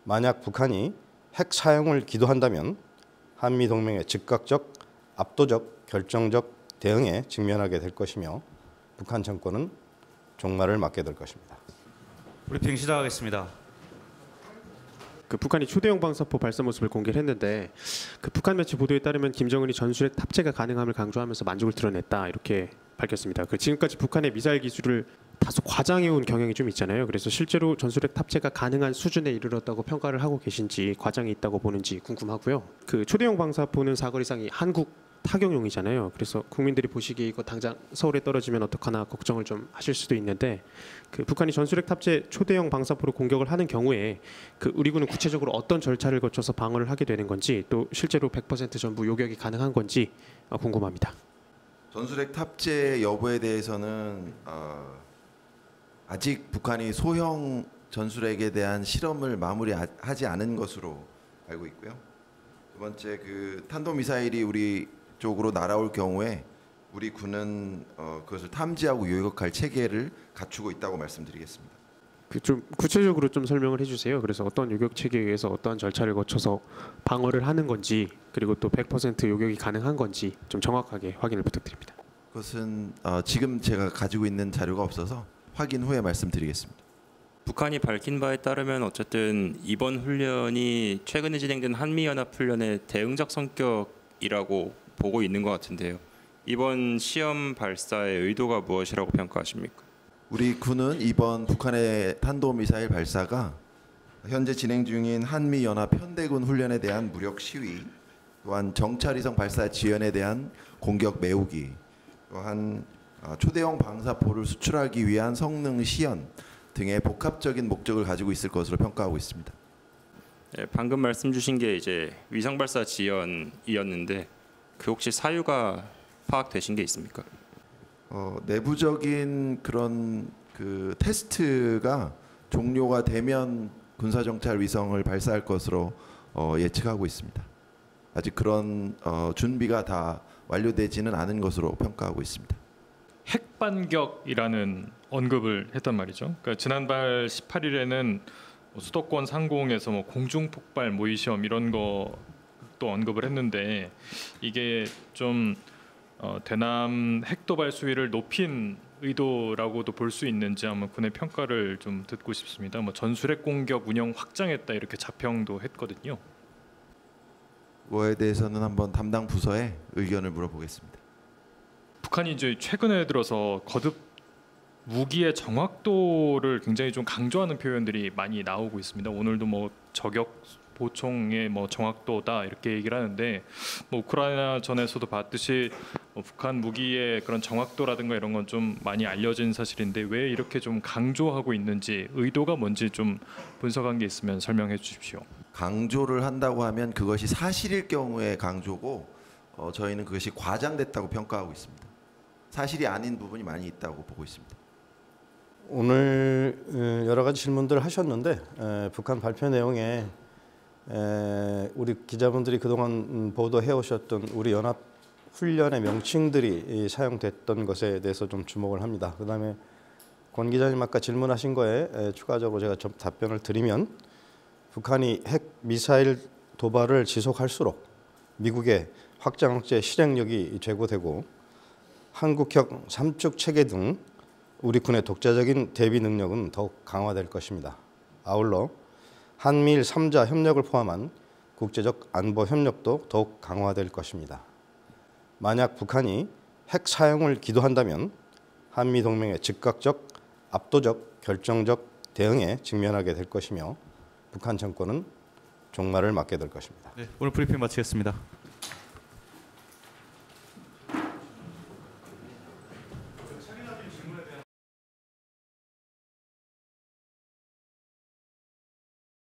만약 북한이 핵 사용을 기도한다면 한미동맹의 즉각적, 압도적, 결정적 대응에 직면하게 될 것이며 북한 정권은 종말을 맞게 될 것입니다. 브리핑 시작하겠습니다. 북한이 초대형 방사포 발사 모습을 공개했는데 북한 매체 보도에 따르면 김정은이 전술핵 탑재가 가능함을 강조하면서 만족을 드러냈다 이렇게 밝혔습니다. 지금까지 북한의 미사일 기술을 다소 과장해온 경향이 좀 있잖아요. 그래서 실제로 전술핵 탑재가 가능한 수준에 이르렀다고 평가를 하고 계신지 과장이 있다고 보는지 궁금하고요. 초대형 방사포는 사거리상이 한국 타격용이잖아요. 그래서 국민들이 보시기에 이거 당장 서울에 떨어지면 어떡하나 걱정을 좀 하실 수도 있는데 북한이 전술핵 탑재 초대형 방사포로 공격을 하는 경우에 우리 군은 구체적으로 어떤 절차를 거쳐서 방어를 하게 되는 건지 또 실제로 100% 전부 요격이 가능한 건지 궁금합니다. 전술핵 탑재 여부에 대해서는 아직 북한이 소형 전술핵에 대한 실험을 마무리하지 않은 것으로 알고 있고요. 두 번째, 탄도미사일이 우리 쪽으로 날아올 경우에 우리 군은 그것을 탐지하고 요격할 체계를 갖추고 있다고 말씀드리겠습니다. 좀 구체적으로 좀 설명을 해주세요. 그래서 어떤 요격 체계에 의해서 어떤 절차를 거쳐서 방어를 하는 건지 그리고 또 100% 요격이 가능한 건지 좀 정확하게 확인을 부탁드립니다. 그것은 지금 제가 가지고 있는 자료가 없어서 확인 후에 말씀드리겠습니다. 북한이 밝힌 바에 따르면 어쨌든 이번 훈련이 최근에 진행된 한미연합훈련의 대응적 성격이라고 보고 있는 것 같은데요. 이번 시험 발사의 의도가 무엇이라고 평가하십니까? 우리 군은 이번 북한의 탄도미사일 발사가 현재 진행 중인 한미연합 현대군 훈련에 대한 무력 시위, 또한 정찰위성 발사 지연에 대한 공격 메우기, 또한 초대형 방사포를 수출하기 위한 성능 시연 등의 복합적인 목적을 가지고 있을 것으로 평가하고 있습니다. 네, 방금 말씀 주신 게 이제 위성 발사 지연이었는데 혹시 사유가 파악되신 게 있습니까? 내부적인 그런 테스트가 종료가 되면 군사정찰 위성을 발사할 것으로 예측하고 있습니다. 아직 그런 준비가 다 완료되지는 않은 것으로 평가하고 있습니다. 핵반격이라는 언급을 했단 말이죠. 그러니까 지난달 18일에는 수도권 상공에서 공중폭발 모의 시험 이런 것도 언급을 했는데 이게 좀 대남 핵도발 수위를 높인 의도라고도 볼 수 있는지 한번 군의 평가를 좀 듣고 싶습니다. 전술핵 공격 운영 확장했다 이렇게 자평도 했거든요. 그거에 대해서는 한번 담당 부서에 의견을 물어보겠습니다. 북한이 이제 최근에 들어서 거듭 무기의 정확도를 굉장히 좀 강조하는 표현들이 많이 나오고 있습니다. 오늘도 저격 보총의 정확도다 이렇게 얘기를 하는데 우크라이나 전에서도 봤듯이 북한 무기의 그런 정확도라든가 이런 건 좀 많이 알려진 사실인데 왜 이렇게 좀 강조하고 있는지 의도가 뭔지 좀 분석한 게 있으면 설명해 주십시오. 강조를 한다고 하면 그것이 사실일 경우에 강조고 저희는 그것이 과장됐다고 평가하고 있습니다. 사실이 아닌 부분이 많이 있다고 보고 있습니다. 오늘 여러 가지 질문들을 하셨는데 북한 발표 내용에 우리 기자분들이 그동안 보도해 오셨던 우리 연합 훈련의 명칭들이 사용됐던 것에 대해서 좀 주목을 합니다. 그다음에 권 기자님 아까 질문하신 거에 추가적으로 제가 좀 답변을 드리면 북한이 핵 미사일 도발을 지속할수록 미국의 확장 억제 실행력이 제고되고 한국형 삼축 체계 등 우리 군의 독자적인 대비 능력은 더욱 강화될 것입니다. 아울러 한미일 3자 협력을 포함한 국제적 안보 협력도 더욱 강화될 것입니다. 만약 북한이 핵 사용을 기도한다면 한미동맹의 즉각적, 압도적, 결정적 대응에 직면하게 될 것이며 북한 정권은 종말을 맞게 될 것입니다. 네, 오늘 브리핑 마치겠습니다.